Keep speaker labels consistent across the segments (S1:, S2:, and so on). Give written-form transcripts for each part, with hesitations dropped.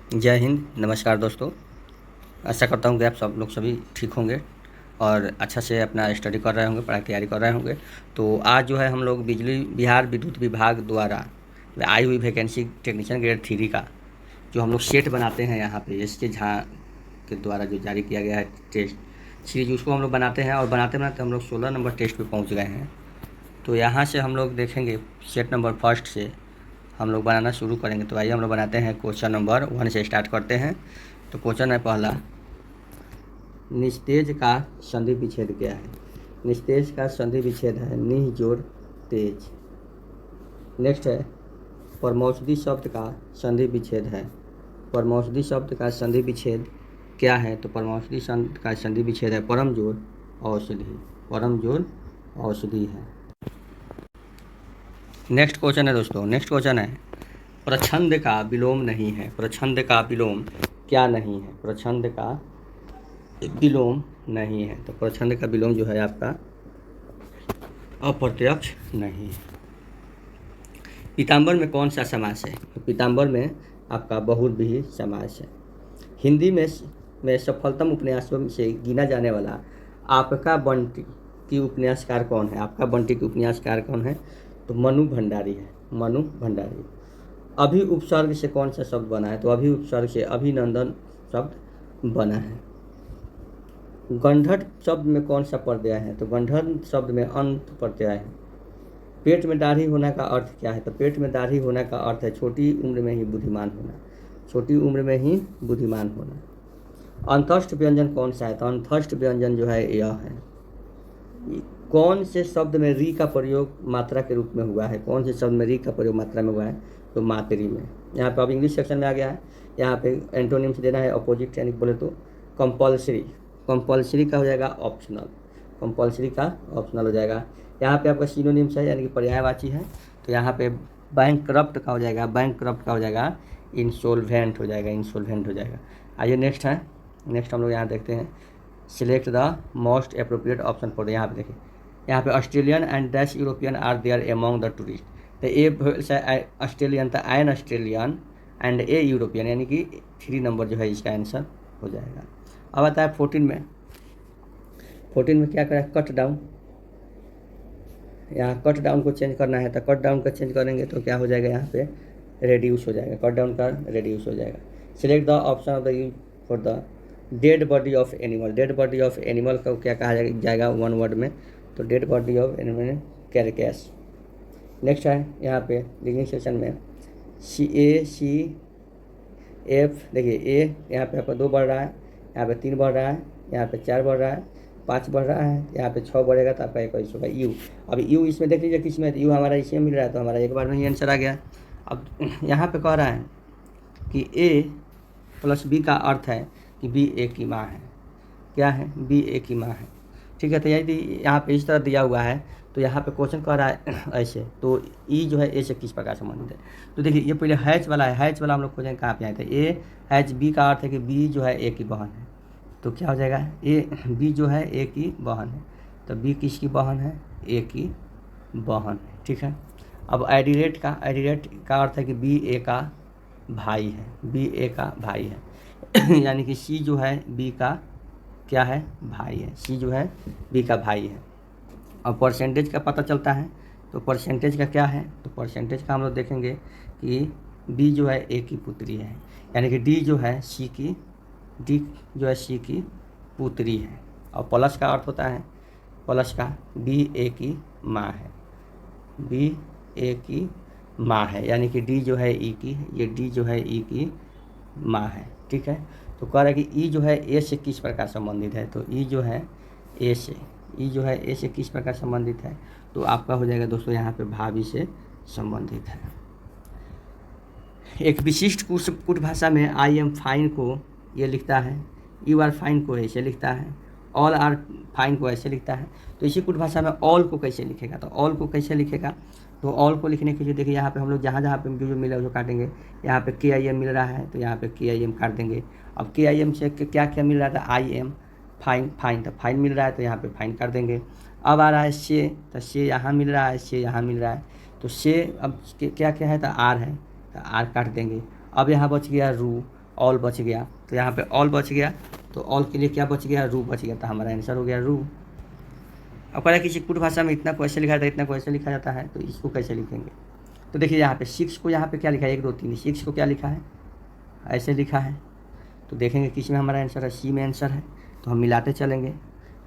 S1: जय हिंद, नमस्कार दोस्तों। आशा करता हूँ कि आप सब लोग सभी ठीक होंगे और अच्छा से अपना स्टडी कर रहे होंगे, पढ़ाई की तैयारी कर रहे होंगे। तो आज जो है हम लोग बिजली बिहार विद्युत विभाग द्वारा आई हुई वैकेंसी टेक्नीशियन ग्रेड 3 का जो हम लोग सेट बनाते हैं यहाँ पे एस.के. झा के द्वारा जो जारी किया गया है टेस्ट सीरीज, उसको हम लोग बनाते हैं और बनाते बनाते हम लोग 16 नंबर टेस्ट पे पहुँच गए हैं। तो यहाँ से हम लोग देखेंगे सेट नंबर फर्स्ट से हम लोग बनाना शुरू करेंगे। तो आइए हम लोग बनाते हैं। क्वेश्चन नंबर 1 से स्टार्ट करते हैं। तो क्वेश्चन है पहला, निस्तेज का संधि विच्छेद क्या है? निस्तेज का संधि विच्छेद है निह जोड़ तेज। नेक्स्ट है, परमौषधि शब्द का संधि विच्छेद है। परमौषधि शब्द का संधि विच्छेद क्या है? तो परमौषधि शब्द का संधि विच्छेद है परम जोड़ औषधि। परम जोड़ औषधि है। नेक्स्ट क्वेश्चन है दोस्तों, नेक्स्ट क्वेश्चन है, प्रछंद का विलोम नहीं है। प्रछंद का विलोम क्या नहीं है? प्रछंद का विलोम नहीं है। तो प्रछंद का विलोम जो है आपका अप्रत्यक्ष नहीं है। पीताम्बर में कौन सा समास है? तो पीताम्बर में आपका बहुव्रीहि समास है। हिंदी में सफलतम उपन्यासों से गिना जाने वाला आपका बंटी की उपन्यासकार कौन है? आपका बंटी की उपन्यासकार कौन है? तो मनु भंडारी है। मनु भंडारी। अभि उपसर्ग से कौन सा शब्द बना है? तो अभि उपसर्ग से अभिनंदन शब्द बना है। गंधट शब्द में कौन सा प्रत्यय है? तो गंधट शब्द में अंत प्रत्यय है। पेट में दाढ़ी होने का अर्थ क्या है? तो पेट में दाढ़ी होने का अर्थ है छोटी उम्र में ही बुद्धिमान होना। छोटी उम्र में ही बुद्धिमान होना। अंतस्थ व्यंजन कौन सा है? तो अंतस्थ व्यंजन जो है यह है। कौन से शब्द में री का प्रयोग मात्रा के रूप में हुआ है? कौन से शब्द में री का प्रयोग मात्रा में हुआ है? तो मातरी में। यहाँ पे अब इंग्लिश सेक्शन में आ गया है। यहाँ पे एंटोनिम्स देना है अपोजिट, यानी बोले तो कंपल्सरी। कंपल्सरी का हो जाएगा ऑप्शनल। कंपल्सरी का ऑप्शनल हो जाएगा। यहाँ पे आपका सिनोनिम्स है, यानी कि पर्यायवाची है। तो यहाँ पे बैंकक्रप्ट का हो जाएगा, बैंकक्रप्ट का हो जाएगा इंसॉल्वेंट हो जाएगा, इंसॉल्वेंट हो जाएगा। आइए नेक्स्ट है। नेक्स्ट हम लोग यहाँ देखते हैं, select the most appropriate option for. यहाँ पे देखिए, यहाँ पे Australian and dash European are there among the tourist. तो ए ऑस्ट्रेलियन था, an Australian and a European, यानी कि 3 नंबर जो है इसका आंसर हो जाएगा। अब आता है 14 में। 14 में क्या करें? Cut down. यहाँ कट डाउन को चेंज करना है, तो कट डाउन का चेंज करेंगे तो क्या हो जाएगा? यहाँ पे रेड्यूस हो जाएगा। कट डाउन का रेड्यूस हो जाएगा। Select the option of the use for the dead body of animal. Dead body of animal का क्या कहा जाएगा 1 वर्ड में? तो dead body of animal carcass. Next है यहाँ पे लिविंग सेक्शन में सी एफ। देखिए ए यहाँ पे आपका 2 बढ़ रहा है, यहाँ पे 3 बढ़ रहा है, यहाँ पे 4 बढ़ रहा है, 5 बढ़ रहा है, यहाँ पे 6 बढ़ेगा तो आपका 21 होगा यू। अब यू इसमें देख लीजिए किस में, यू हमारा इसमें मिल रहा है, तो हमारा एक बार में ही आंसर आ गया। अब यहाँ पे कह रहा है कि ए प्लस बी का अर्थ है कि बी ए की माँ है। क्या है? बी ए की माँ है। ठीक है। तो यदि यहाँ पे इस तरह दिया हुआ है तो यहाँ पे क्वेश्चन कह रहा है ऐसे, तो ई जो है ए से किस प्रकार संबंधित है? तो देखिए ये पहले हैच वाला है। हैच वाला हम लोग खोजेंगे कहाँ पे आए थे? ए हैच बी का अर्थ है कि बी जो है ए की बहन है। तो क्या हो जाएगा? ए बी जो है ए की बहन है। तो बी किसकी बहन है? ए की बहन है। ठीक है। अब एडिरेट का अर्थ है कि बी ए का भाई है। बी ए का भाई है यानी कि सी जो है बी का क्या है? भाई है। सी जो है बी का भाई है। और परसेंटेज का पता चलता है, तो परसेंटेज का क्या है? तो परसेंटेज का हम लोग देखेंगे कि बी जो है ए की पुत्री है, यानी कि डी जो है सी की पुत्री है। और प्लस का अर्थ होता है, प्लस का बी ए की माँ है। बी ए की माँ है, यानी कि डी जो है ई की, ये डी जो है ई की माँ है। ठीक है। तो कह रहा है कि ई जो है ए से किस प्रकार संबंधित है? तो ई जो है ए से किस प्रकार संबंधित है? तो आपका हो जाएगा दोस्तों यहाँ पे भाभी से संबंधित है। एक विशिष्ट कुट भाषा में आई एम फाइन को ये लिखता है, यू आर फाइन को ऐसे लिखता है, ऑल आर फाइन को ऐसे लिखता है। तो इसी कुट भाषा में ऑल को कैसे लिखेगा? तो ऑल को कैसे लिखेगा? तो ऑल को लिखने के लिए देखिए यहाँ पे हम लोग जहाँ पे जो मिला उसको काटेंगे। यहाँ पे के आई एम मिल रहा है तो यहाँ पे के आई एम काट देंगे। अब के आई एम से क्या क्या मिल रहा था? आई एम फाइन, तो फाइन मिल रहा है तो यहाँ पे फाइन कर देंगे। अब आ रहा है से, तो से यहाँ मिल रहा है, से यहाँ मिल रहा है, तो से अब क्या क्या है? तो आर है, तो आर काट देंगे। अब यहाँ बच गया रू, ऑल बच गया, तो यहाँ पे ऑल बच गया, तो ऑल के लिए क्या बच गया, रू बच गया, तो हमारा आंसर हो गया रू। अब कह रहा है किसी कुट भाषा में इतना को ऐसे लिखा जाता है, इतना को ऐसे लिखा जाता है, तो इसको कैसे लिखेंगे। तो देखिए यहाँ पे 6 को यहाँ पे क्या लिखा है, 1 2 3, 6 को क्या लिखा है, ऐसे लिखा है। तो देखेंगे किस में हमारा आंसर है, सी में आंसर है, तो हम मिलाते चलेंगे।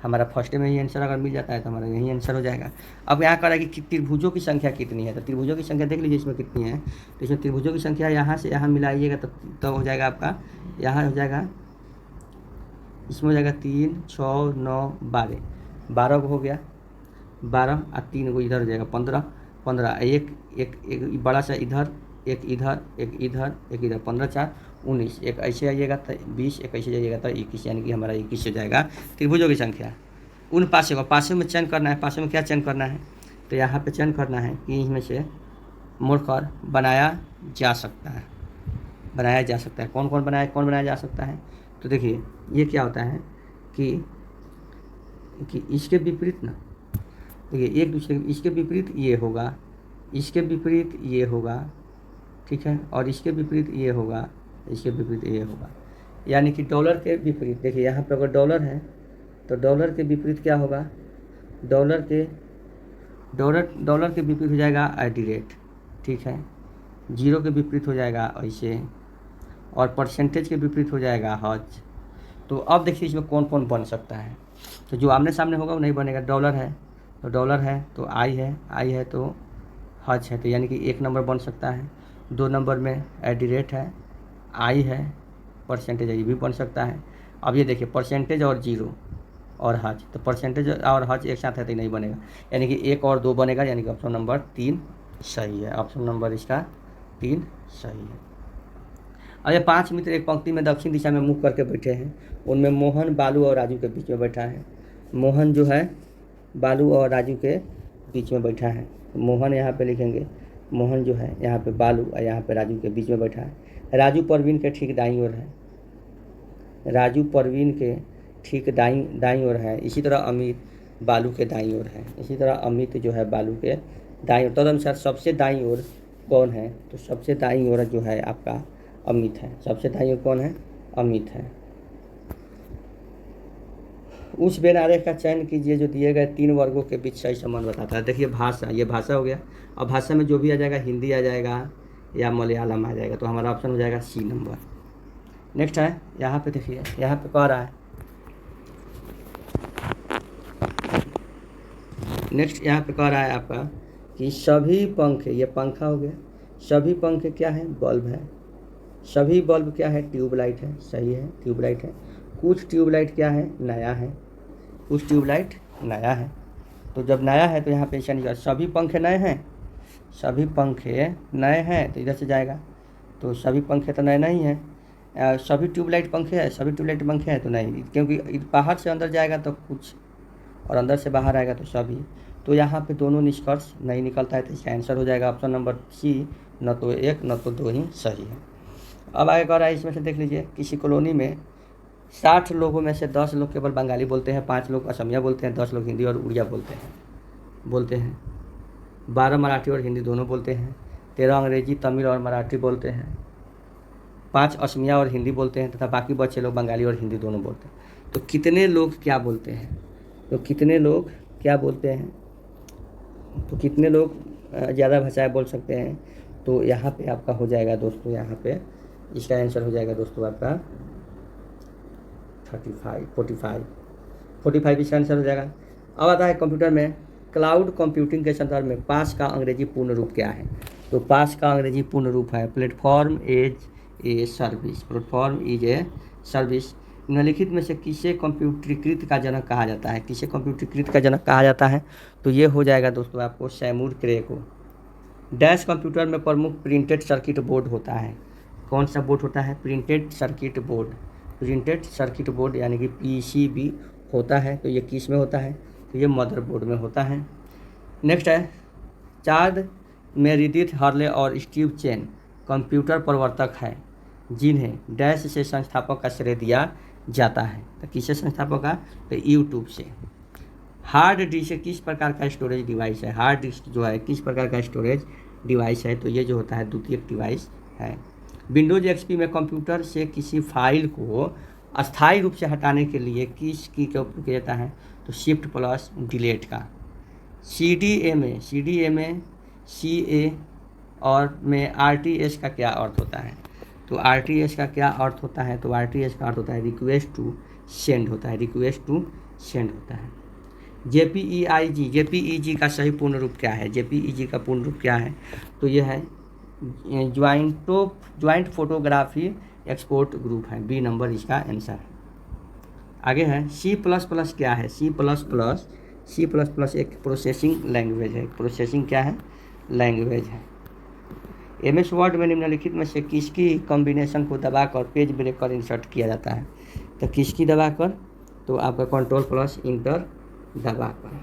S1: हमारा फर्स्ट में ही आंसर अगर मिल जाता है तो हमारा यही आंसर हो जाएगा। अब यहाँ कह रहा है कि त्रिभुजों की संख्या कितनी है, तो त्रिभुजों की संख्या देख लीजिए इसमें कितनी है। तो इसमें त्रिभुजों की संख्या यहाँ से यहाँ मिलाइएगा तो हो जाएगा आपका, यहाँ हो जाएगा, इसमें हो जाएगा 3 6 9 12, 12 हो गया, 12 और 3 को इधर हो जाएगा 15, 15 एक बड़ा सा इधर, एक इधर, एक इधर, एक इधर, 15 4 19, एक ऐसे आइएगा तो 20, एक ऐसे जाइएगा तो 21, यानी कि हमारा 21 हो जाएगा त्रिभुजों की संख्या। उन पासों का, पासों में चयन करना है, पासों में क्या चयन करना है, तो यहाँ पे चयन करना है कि इनमें से मोड़कर बनाया जा सकता है, बनाया जा सकता है। कौन कौन बनाया जा सकता है, तो देखिए ये क्या होता है कि इसके विपरीत ना, देखिए एक दूसरे, इसके विपरीत ये होगा, इसके विपरीत ये होगा, ठीक है, और इसके विपरीत ये होगा, इसके विपरीत ये होगा, यानी कि डॉलर के विपरीत। देखिए यहाँ पर अगर डॉलर है तो डॉलर के विपरीत क्या होगा, डॉलर के विपरीत हो जाएगा @ ठीक है, जीरो के विपरीत हो जाएगा ऐसे, और परसेंटेज के विपरीत हो जाएगा हज। तो अब देखिए इसमें कौन कौन बन सकता है, तो जो आमने सामने होगा वो नहीं बनेगा। डॉलर है तो आई है तो हज है, तो यानी कि 1 नंबर बन सकता है। 2 नंबर में @ है, आई है, परसेंटेज है, ये भी बन सकता है। अब ये देखिए परसेंटेज और जीरो और हज, तो परसेंटेज और हज एक साथ है तो नहीं बनेगा, यानी कि 1 और 2 बनेगा, यानी कि ऑप्शन नंबर 3 सही है, ऑप्शन नंबर इसका 3 सही है। अब ये 5 मित्र एक पंक्ति में दक्षिण दिशा में मुख करके बैठे हैं, उनमें मोहन बालू और राजू के बीच में बैठा है। मोहन जो है बालू और राजू के बीच में बैठा है, मोहन यहाँ पे लिखेंगे, मोहन जो है यहाँ पे बालू और यहाँ पे राजू के बीच में बैठा है। राजू परवीन के ठीक दाईं ओर है, राजू परवीन के ठीक दाईं ओर है। इसी तरह अमित बालू के दाईं ओर है, इसी तरह अमित जो है बालू के दाईं ओर। तदनुसार सबसे दाईं ओर कौन है, तो सबसे दाईं ओर जो है आपका अमित है, सबसे दाईं ओर कौन है, अमित है। उस बेन आरेख का चयन कीजिए जो दिए गए 3 वर्गों के बीच सही संबंध बताता है। देखिए भाषा, ये भाषा हो गया। अब भाषा में जो भी आ जाएगा, हिंदी आ जाएगा या मलयालम आ जाएगा, तो हमारा ऑप्शन हो जाएगा सी नंबर। नेक्स्ट है यहाँ पे, देखिए यहाँ पे कह रहा है, नेक्स्ट यहाँ पे कह रहा है आपका कि सभी पंखे, ये पंखा हो गया, सभी पंखे क्या है, बल्ब है। सभी बल्ब क्या है, ट्यूबलाइट है, सही है, ट्यूबलाइट है। कुछ ट्यूबलाइट क्या है, नया है, कुछ ट्यूबलाइट नया है। तो जब नया है तो यहाँ पे ऐसा नहीं होगा, सभी पंखे नए हैं, सभी पंखे नए हैं, तो इधर से जाएगा, तो सभी पंखे तो नए नहीं हैं। सभी ट्यूबलाइट पंखे हैं, सभी ट्यूबलाइट पंखे हैं तो नहीं, क्योंकि बाहर से अंदर जाएगा तो कुछ और अंदर से बाहर आएगा तो सभी, तो यहाँ पे दोनों निष्कर्ष नहीं निकलता है, तो इसका आंसर हो जाएगा ऑप्शन नंबर सी, न तो 1 न तो 2 ही सही है। अब आगे कह रहा है, इसमें से देख लीजिए, किसी कॉलोनी में 60 लोगों में से 10 लोग केवल बंगाली बोलते हैं, 5 लोग असमिया बोलते हैं, 10 लोग हिंदी और उड़िया बोलते हैं। 12 मराठी और हिंदी दोनों बोलते हैं, 13 अंग्रेजी, तमिल और मराठी बोलते हैं, 5 असमिया और हिंदी बोलते हैं, तथा बाकी बच्चे लोग बंगाली और हिंदी दोनों बोलते हैं। तो कितने लोग क्या बोलते हैं, तो कितने लोग क्या बोलते हैं, तो कितने लोग ज़्यादा भाषाएं बोल सकते हैं, तो यहाँ पे आपका हो जाएगा दोस्तों, यहाँ पे इसका आंसर हो जाएगा दोस्तों आपका 45 इसका आंसर हो जाएगा। अब आता है कंप्यूटर में क्लाउड कंप्यूटिंग के संदर्भ में पास का अंग्रेजी पूर्ण रूप क्या है, तो पास का अंग्रेजी पूर्ण रूप है platform as a service, platform is a service. निम्नलिखित में से किसे कंप्यूटरीकृत का जनक कहा जाता है, किसे कंप्यूटरीकृत का जनक कहा जाता है, तो ये हो जाएगा दोस्तों आपको सैमुर क्रे को। डैश कंप्यूटर में प्रमुख प्रिंटेड सर्किट बोर्ड होता है, कौन सा बोर्ड होता है, printed circuit board, printed circuit board यानी कि पीसीबी होता है, तो ये किस में होता है, तो ये मदरबोर्ड में होता है। नेक्स्ट है, चार्ल्स मेरिडिथ हर्ले और स्टीव चेन कंप्यूटर प्रवर्तक है जिन्हें डैश से संस्थापक का श्रेय दिया जाता है, तो किससे संस्थापक का, तो यूट्यूब से। हार्ड डिस्क किस प्रकार का स्टोरेज डिवाइस है, हार्ड डिस्क जो है किस प्रकार का स्टोरेज डिवाइस है, तो ये जो होता है द्वितीयक डिवाइस है। विंडोज एक्सपी में कंप्यूटर से किसी फाइल को अस्थायी रूप से हटाने के लिए किस की का उपयोग किया जाता है? तो शिफ्ट प्लस डिलीट का। CDA में CA और में RTS का क्या अर्थ होता है? तो RTS का क्या अर्थ होता है? तो RTS का अर्थ होता है रिक्वेस्ट टू सेंड होता है, रिक्वेस्ट टू सेंड होता है। JPEG का सही पूर्ण रूप क्या है? JPEG का पूर्ण रूप क्या है? तो यह है ज्वाइंट फोटोग्राफी एक्सपोर्ट ग्रुप है। बी नंबर इसका आंसर है। आगे है C++ क्या है? C++ एक प्रोसेसिंग लैंग्वेज है। प्रोसेसिंग क्या है? लैंग्वेज है। MS वर्ड में निम्नलिखित में से किसकी कॉम्बिनेशन को दबाकर पेज ब्रेकर इंसर्ट किया जाता है? तो किसकी दबाकर? तो आपका Ctrl+Enter दबाकर।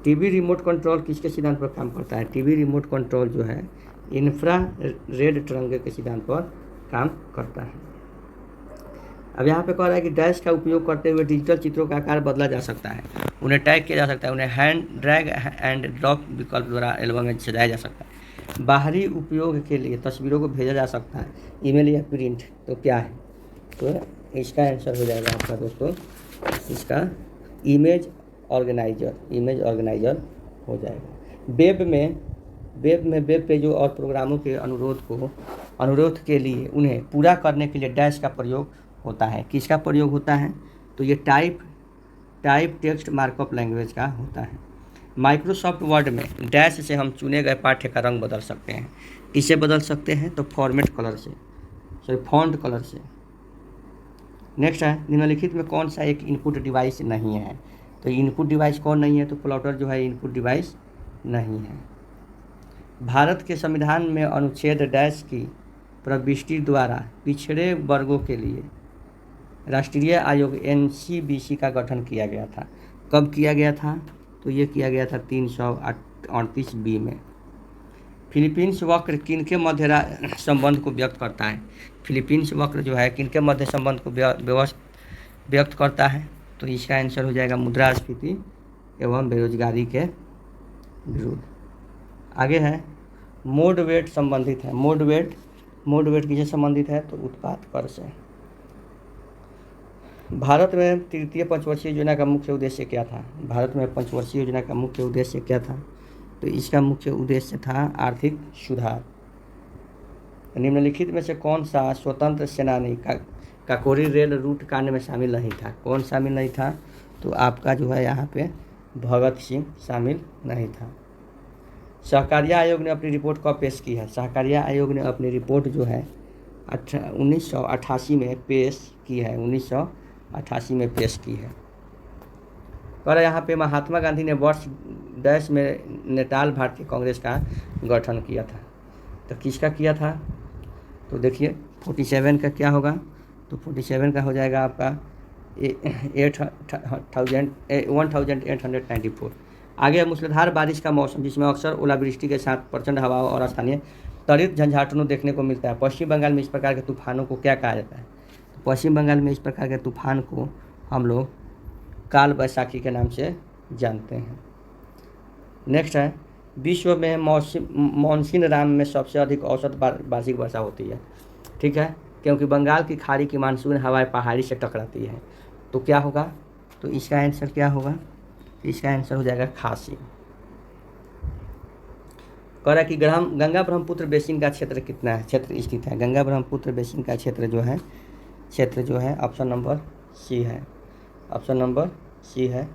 S1: टीवी रिमोट कंट्रोल किसके सिद्धांत पर काम करता है? टीवी रिमोट कंट्रोल जो है इंफ्रारेड तरंगे के सिद्धांत पर काम करता है। अब यहाँ पे कह रहा है कि डैश का उपयोग करते हुए डिजिटल चित्रों का आकार बदला जा सकता है, उन्हें टैग किया जा सकता है, उन्हें हैंड ड्रैग एंड ड्रॉप विकल्प द्वारा एल्बम में सजाया जा सकता है, बाहरी उपयोग के लिए तस्वीरों को भेजा जा सकता है, ईमेल या प्रिंट। तो क्या है? तो इसका आंसर हो जाएगा आपका दोस्तों, इसका इमेज ऑर्गेनाइजर हो जाएगा। वेब पेजों और प्रोग्रामों के अनुरोध के लिए उन्हें पूरा करने के लिए डैश का प्रयोग होता है। किसका प्रयोग होता है? तो ये टाइप टेक्स्ट मार्कअप लैंग्वेज का होता है। माइक्रोसॉफ्ट वर्ड में डैश से हम चुने गए पाठ्य का रंग बदल सकते हैं। किसे बदल सकते हैं? तो फॉन्ट कलर से। नेक्स्ट है निम्नलिखित में कौन सा एक इनपुट डिवाइस नहीं है? तो इनपुट डिवाइस कौन नहीं है? तो प्लॉटर जो है इनपुट डिवाइस नहीं है। भारत के संविधान में अनुच्छेद डैश की प्रविष्टि द्वारा पिछड़े वर्गों के लिए राष्ट्रीय आयोग NCBC का गठन किया गया था। कब किया गया था? तो ये किया गया था 338B में। फिलीपींस वक्र किनके मध्य संबंध को व्यक्त करता है? फिलीपींस वक्र जो है किनके मध्य संबंध को व्यक्त करता है? तो इसका आंसर हो जाएगा मुद्रास्फीति एवं बेरोजगारी के विरुद्ध। आगे है मोड वेट संबंधित है। मोड वेट किससे संबंधित है? तो उत्पाद कर से। भारत में तृतीय पंचवर्षीय योजना का मुख्य उद्देश्य क्या था? भारत में पंचवर्षीय योजना का मुख्य उद्देश्य क्या था? तो इसका मुख्य उद्देश्य था आर्थिक सुधार। निम्नलिखित में से कौन सा स्वतंत्र सेनानी काकोरी रेल रूट कांड में शामिल नहीं था? कौन शामिल नहीं था? तो आपका जो है यहाँ पे भगत सिंह शामिल नहीं था। सहकारिता आयोग ने अपनी रिपोर्ट कब पेश की है? सहकारिता आयोग ने अपनी रिपोर्ट जो है 1988 में पेश की है। 1988 में पेश की है। और यहाँ पे महात्मा गांधी ने वर्ष 10 में नेटाल भारतीय कांग्रेस का गठन किया था। तो किसका किया था? तो देखिए 47 का क्या होगा? तो 47 का हो जाएगा आपका 1894। आगे मूसलाधार बारिश का मौसम जिसमें अक्सर ओलावृष्टि के साथ प्रचंड हवाओं और स्थानीय त्वरित झंझाटनों देखने को मिलता है। पश्चिम बंगाल में इस प्रकार के तूफानों को क्या कहा जाता है? तो पश्चिम बंगाल में इस प्रकार के तूफान को हम लोग काल बैसाखी के नाम से जानते हैं। नेक्स्ट है विश्व में मानसून राम में सबसे अधिक औसत वार्षिक वर्षा होती है। ठीक है, क्योंकि बंगाल की खाड़ी की मानसून हवाएं पहाड़ी से टकराती है। तो क्या होगा? तो इसका आंसर क्या होगा? इसका आंसर हो जाएगा खासी। कह रहा है कि गंगा ब्रह्मपुत्र बेसिन का क्षेत्र कितना है? क्षेत्र स्थित है। गंगा ब्रह्मपुत्र बेसिन का क्षेत्र जो है ऑप्शन नंबर सी है। ऑप्शन नंबर सी है।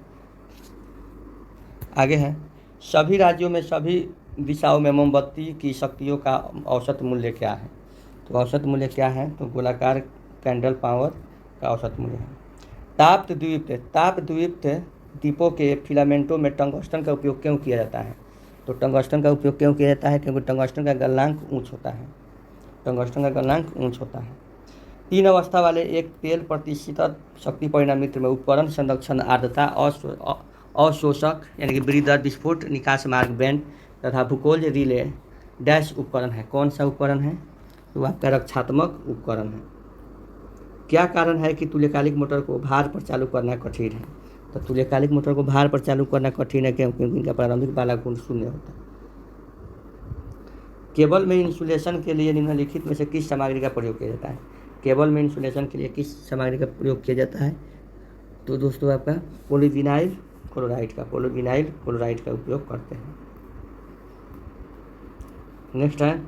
S1: आगे है सभी राज्यों में सभी दिशाओं में मोमबत्ती की शक्तियों का औसत मूल्य क्या है? तो औसत मूल्य क्या है? तो गोलाकार कैंडल पावर का औसत मूल्य है। तापदीप्त दीपों के फिलामेंटों में टंगस्टन का उपयोग क्यों किया जाता है? तो टंगस्टन का उपयोग क्यों किया जाता है? क्योंकि टंगस्टन का गलनांक ऊंच होता है। टंगस्टन का गलनांक ऊंच होता है। 3 अवस्था वाले एक तेल प्रतिष्ठित शक्ति परिणामित्र में उपकरण संरक्षण आर्द्रता अवशोषक यानी कि ब्रीदर विस्फोट निकास मार्ग बैंड तथा भूगोल रिले डैश उपकरण है। कौन सा उपकरण है? तो आपका रक्षात्मक उपकरण है। क्या कारण है कि तुल्यकालिक मोटर को भार पर चालू करना कठिन है? तो तुल्यकालिक मोटर को भार पर चालू करना कठिन है क्योंकि इनका प्रारंभिक बाला गुण 0 होता है। केबल में इंसुलेशन के लिए निम्नलिखित में से किस सामग्री का प्रयोग किया जाता है? केबल में इंसुलेशन के लिए किस सामग्री का प्रयोग किया जाता है? तो दोस्तों आपका पॉलीविनाइल क्लोराइड का उपयोग करते हैं। नेक्स्ट है,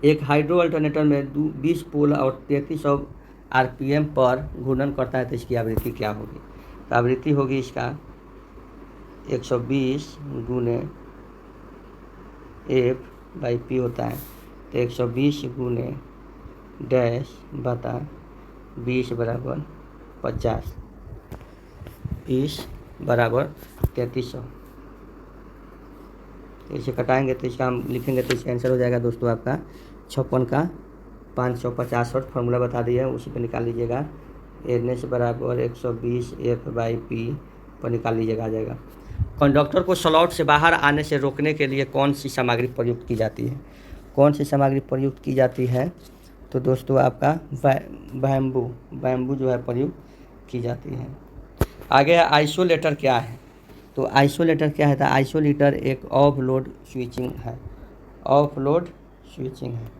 S1: एक हाइड्रो अल्टरनेटर में 20 पोल और 3300 आरपीएम पर घूर्णन करता है तो इसकी आवृत्ति क्या होगी? तो आवृत्ति होगी इसका 120 गुने F/P होता है, तो 120 गुने डैश बटा 20 बराबर 50, 20 बराबर 3300। तो इसे कटाएंगे तो इसका हम लिखेंगे तो इसका आंसर हो जाएगा दोस्तों आपका 56 का 550 फार्मूला बता दिया, उसी पर निकाल लीजिएगा। NS बराबर 120 F/P पर निकाल लीजिएगा, आ जाएगा। कंडक्टर को स्लॉट से बाहर आने से रोकने के लिए कौन सी सामग्री प्रयुक्त की जाती है? कौन सी सामग्री प्रयुक्त की जाती है? तो दोस्तों आपका बैम्बू जो है प्रयुक्त की जाती है। आगे आइसोलेटर क्या है? तो आइसोलेटर क्या है? तो आइसोलेटर एक ऑफ लोड स्विचिंग है।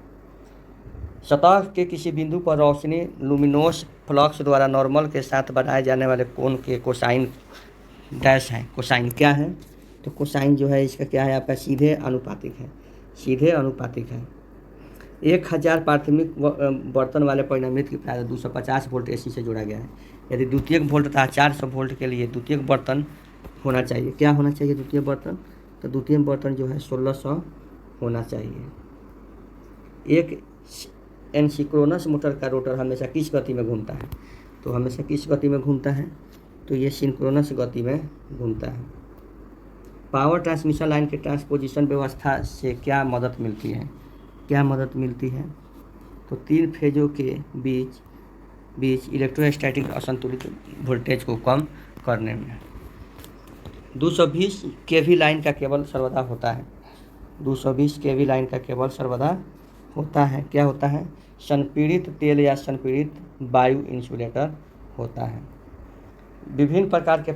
S1: सतह के किसी बिंदु पर रोशनी लुमिनोस फ्लक्स द्वारा नॉर्मल के साथ बनाए जाने वाले कोण के कोसाइन डैश है। कोसाइन क्या है? तो कोसाइन जो है इसका क्या है आपका सीधे अनुपातिक है। 1000 प्राथमिक बर्तन वाले परिणामित की प्रायः 250 वोल्ट AC से जोड़ा गया है। यदि द्वितीयक वोल्ट तथा 400 वोल्ट के लिए द्वितीयक बर्तन होना चाहिए, क्या होना चाहिए द्वितीयक बर्तन? तो द्वितीयक बर्तन जो है 1600 होना चाहिए। एक एनसिक्रोनस मोटर का रोटर हमेशा किस गति में घूमता है? तो हमेशा किस गति में घूमता है? तो ये सिंक्रोनस गति में घूमता है। पावर ट्रांसमिशन लाइन के ट्रांसपोजिशन व्यवस्था से क्या मदद मिलती है? तो 3 फेजों के बीच इलेक्ट्रोस्टैटिक असंतुलित वोल्टेज को कम करने में। 220 kV लाइन का केबल सर्वदा होता है। 220 kV लाइन का केबल सर्वदा होता है। क्या होता है? संपीड़ित तेल या संपीड़ित वायु इंसुलेटर होता है। विभिन्न प्रकार के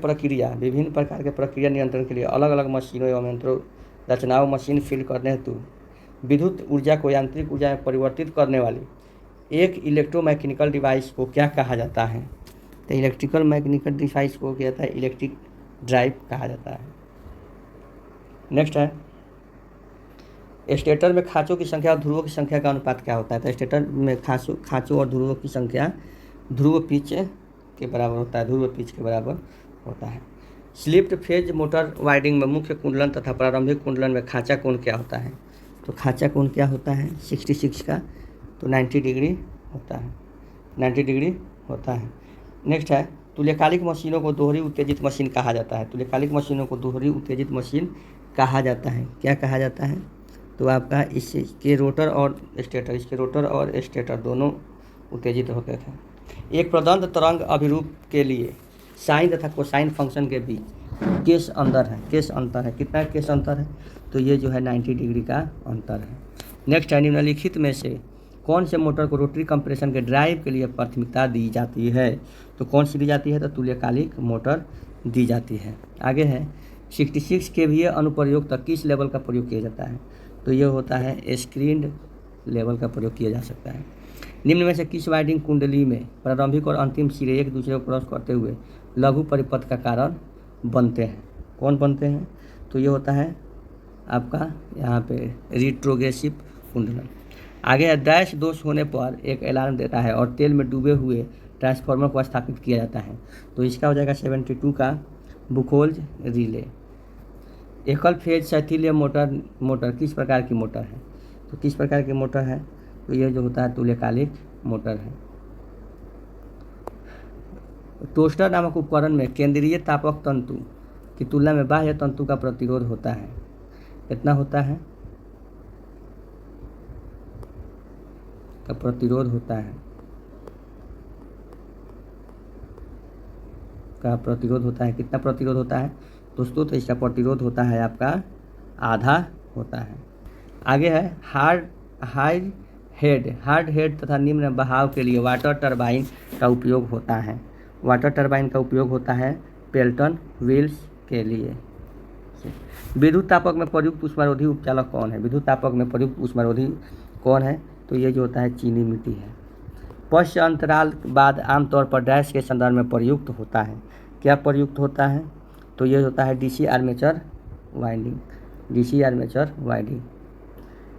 S1: प्रक्रिया नियंत्रण के लिए अलग अलग मशीनों एवं यंत्रों रचनाओं मशीन फील्ड करने हेतु विद्युत ऊर्जा को यांत्रिक ऊर्जा में परिवर्तित करने वाली एक इलेक्ट्रोमैकेनिकल डिवाइस को क्या कहा जाता है? तो इलेक्ट्रिकल मैकेनिकल डिवाइस को क्या कहता है? इलेक्ट्रिक ड्राइव कहा जाता है। नेक्स्ट है, स्टेटर में खाँचों की संख्या और ध्रुवों की संख्या का अनुपात क्या होता है? तो स्टेटर में खाँचों और ध्रुवों की संख्या ध्रुव पिच के बराबर होता है। स्लिप्ड फेज मोटर वाइंडिंग में मुख्य कुंडलन तथा प्रारंभिक कुंडलन में खाँचा कोण क्या होता है? तो खाँचा कोण क्या होता है? 66 का, तो 90 डिग्री होता है। नेक्स्ट है, तुल्यकालिक मशीनों को दोहरी उत्तेजित मशीन कहा जाता है। क्या कहा जाता है? तो आपका इसके रोटर और स्टेटर दोनों उत्तेजित होते थे। एक प्रदंत तरंग अभिरूप के लिए साइन तथा कोसाइन फंक्शन के बीच केस अंतर है। कितना केस अंतर है? तो ये जो है 90 डिग्री का अंतर है। नेक्स्ट है, निम्नलिखित में से कौन से मोटर को रोटरी कंप्रेशन के ड्राइव के लिए प्राथमिकता दी जाती है? तो कौन सी दी जाती है? तो तुल्यकालिक मोटर दी जाती है। आगे है, 66 kVA अनुप्रयोग तक किस लेवल का प्रयोग किया जाता है? तो ये होता है स्क्रीन्ड लेवल का प्रयोग किया जा सकता है। निम्न में से किस वाइंडिंग कुंडली में प्रारंभिक और अंतिम सिरे एक दूसरे को क्रॉस करते हुए लघु परिपथ का कारण बनते हैं? कौन बनते हैं? तो ये होता है आपका यहाँ पे रिट्रोग्रेसिव कुंडलन। आगे डैश दोष होने पर एक अलार्म देता है और तेल में डूबे हुए ट्रांसफार्मर को स्थापित किया जाता है। तो इसका हो जाएगा 72 का बुकोल्ज रिले। एकल फेज शैथिल्य मोटर किस प्रकार की मोटर है? तो किस प्रकार की मोटर है? तो ये जो होता है तुल्यकालिक मोटर है। टोस्टर नामक उपकरण में केंद्रीय तापक तंतु की तुलना में बाह्य तंतु का प्रतिरोध होता है। कितना होता है? का प्रतिरोध होता है कितना प्रतिरोध होता है दोस्तों? तो इसका प्रतिरोध होता है आपका आधा होता है। आगे है, हार्ड हेड तथा निम्न बहाव के लिए वाटर टरबाइन का उपयोग होता है। पेल्टन व्हील्स के लिए। विद्युत तापक में प्रयुक्त ऊष्मारोधी उपचालक कौन है? विद्युत तापक में प्रयुक्त ऊष्मारोधी कौन है? तो ये जो होता है चीनी मिट्टी है। पश्च अंतराल बाद आमतौर पर डैश के संदर्भ में प्रयुक्त होता है। क्या प्रयुक्त होता है? तो ये होता है DC armature winding. DC armature winding.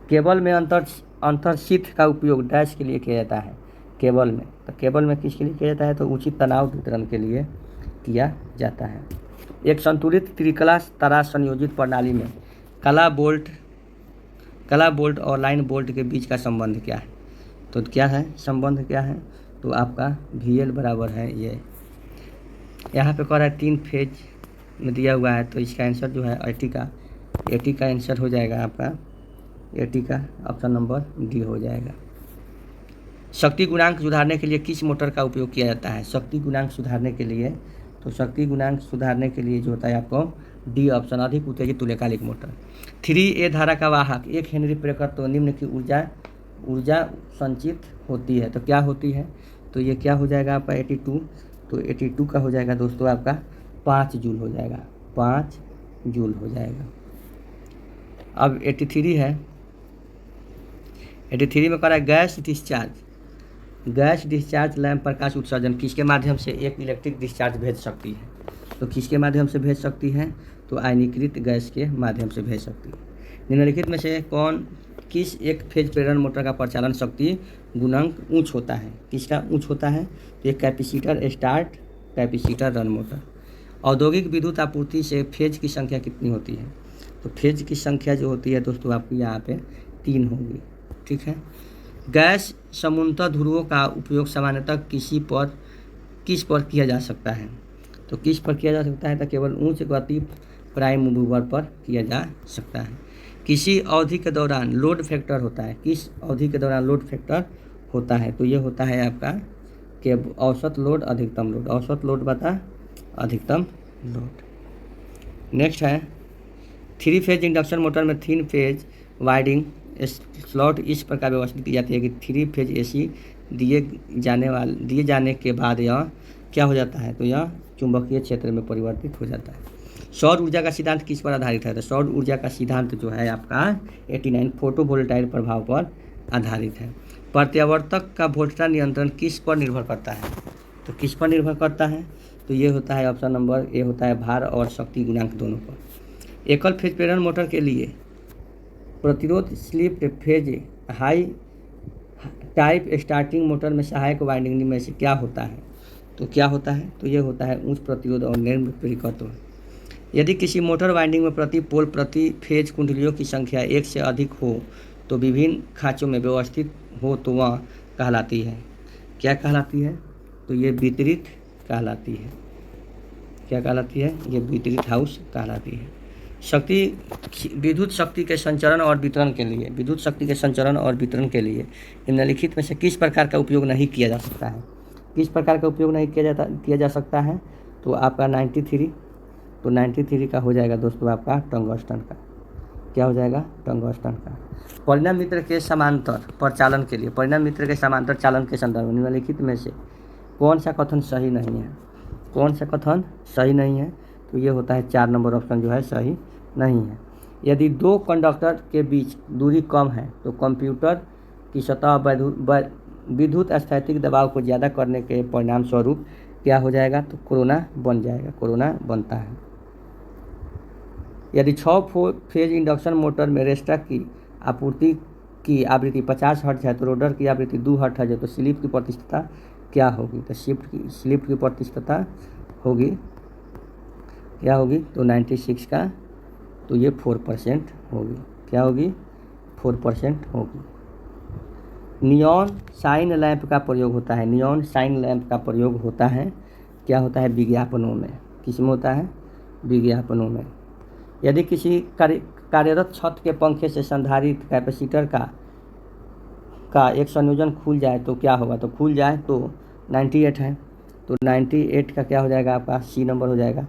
S1: Cable में अंतरशीथ का उपयोग डैश के लिए किया जाता है। केबल में, तो केबल में किसके लिए किया जाता है? तो उचित तनाव वितरण के लिए किया जाता है। एक संतुलित त्रिकला तारा संयोजित प्रणाली में कला बोल्ट और लाइन बोल्ट के बीच का संबंध क्या है? तो क्या है संबंध, क्या है? तो आपका VL बराबर है ये, यहाँ पे कह रहा है 3 फेज में दिया हुआ है, तो इसका आंसर जो है 80 का आंसर हो जाएगा आपका 80 का ऑप्शन नंबर डी हो जाएगा। शक्ति गुणांक सुधारने के लिए किस मोटर का उपयोग किया जाता है? शक्ति गुणांक सुधारने के लिए, तो शक्ति गुणांक सुधारने के लिए जो होता है आपको डी ऑप्शन, अधिक उत्तेजित तुल्यकालिक मोटर। 3A धारा का वाहक 1 हेनरी प्रेरक तो निम्न की ऊर्जा संचित होती है, तो क्या होती है? तो ये क्या हो जाएगा आपका 82, तो 82 का हो जाएगा दोस्तों आपका 5 जूल हो जाएगा, 5 जूल हो जाएगा। अब 83 है, 83 में कह रहा है गैस डिस्चार्ज लैंप प्रकाश उत्सर्जन किसके माध्यम से एक इलेक्ट्रिक डिस्चार्ज भेज सकती है? तो किसके माध्यम से भेज सकती है? तो आयनीकृत गैस के माध्यम से भेज सकती है। निम्नलिखित में से किस एक फेज प्रेरण मोटर का प्रचालन शक्ति गुणांक उच्च होता है? किसका उच्च होता है? तो एक कैपेसिटर रन मोटर। औद्योगिक विद्युत आपूर्ति से फेज की संख्या कितनी होती है? तो फेज की संख्या जो होती है दोस्तों आपकी यहाँ पे 3 होगी, ठीक है। गैस समुन्नत ध्रुवों का उपयोग सामान्यतः किस पर किया जा सकता है? तो किस पर किया जा सकता है? तो केवल उच्च गति प्राइम मूवर पर किया जा सकता है। किसी अवधि के दौरान लोड फैक्टर होता है, किस अवधि के दौरान लोड फैक्टर होता है? तो ये होता है आपका कि औसत लोड अधिकतम लोड, औसत लोड बता अधिकतम लोड। नेक्स्ट है 3 फेज इंडक्शन मोटर में 3 फेज वाइंडिंग स्लॉट इस प्रकार व्यवस्थित की जाती है कि 3 फेज AC दिए जाने के बाद यह क्या हो जाता है? तो यह चुंबकीय क्षेत्र में परिवर्तित हो जाता है। सौर ऊर्जा का सिद्धांत किस पर आधारित है? तो सौर ऊर्जा का सिद्धांत जो है आपका 89 फोटोवोल्टाइक प्रभाव पर आधारित है। प्रत्यावर्तक का वोल्टेज नियंत्रण किस पर निर्भर करता है? तो किस पर निर्भर करता है? तो ये होता है ऑप्शन नंबर ए होता है भार और शक्ति गुणांक दोनों पर। एकल फेज प्रेरण मोटर के लिए प्रतिरोध slip phase high type starting motor में सहायक वाइंडिंग में से क्या होता है? तो क्या होता है? तो ये होता है उच्च प्रतिरोध और निम्न प्रेरकत्व। यदि किसी मोटर वाइंडिंग में प्रति पोल प्रति फेज कुंडलियों की संख्या 1 से अधिक हो तो विभिन्न खाँचों में व्यवस्थित हो तो वह कहलाती है, क्या कहलाती है? तो ये वितरित कहलाती है। क्या कहलाती है? ये वितरित हाउस कहलाती है। विद्युत शक्ति के संचरण और वितरण के लिए निम्नलिखित में से किस प्रकार का उपयोग नहीं किया जा सकता है? किस प्रकार का उपयोग नहीं किया जा सकता है? तो आपका 93, तो 93 का हो जाएगा दोस्तों आपका टंगस्टन का। क्या हो जाएगा? टंगस्टन का। परिणाम मित्र के समांतर चालन के संदर्भ में निम्नलिखित में से कौन सा कथन सही नहीं है? कौन सा कथन सही नहीं है? तो ये होता है 4 नंबर ऑप्शन जो है सही नहीं है। यदि 2 कंडक्टर के बीच दूरी कम है तो कंप्यूटर की सतह विद्युत स्थैतिक दबाव को ज़्यादा करने के परिणाम स्वरूप क्या हो जाएगा? तो कोरोना बन जाएगा, कोरोना बनता है। यदि 6 फेज इंडक्शन मोटर में रेस्टा की आपूर्ति की आवृत्ति 50 हर्ट्ज है तो रोटर की आवृत्ति 2 हर्ट्ज है, तो स्लिप की प्रतिशतता क्या होगी? तो स्लिप की प्रतिशतता होगी क्या होगी? तो 96 का, तो ये 4% होगी। क्या होगी? 4% होगी। नियॉन साइन लैंप का प्रयोग होता है, नियॉन साइन लैंप का प्रयोग होता है क्या होता है? विज्ञापनों में। किस में होता है? विज्ञापनों में। यदि किसी कार्यरत छत के पंखे से संधारित कैपेसिटर का एक संयोजन खुल जाए तो क्या होगा? तो खुल जाए तो 98 है, तो 98 का क्या हो जाएगा? आपका सी नंबर हो जाएगा।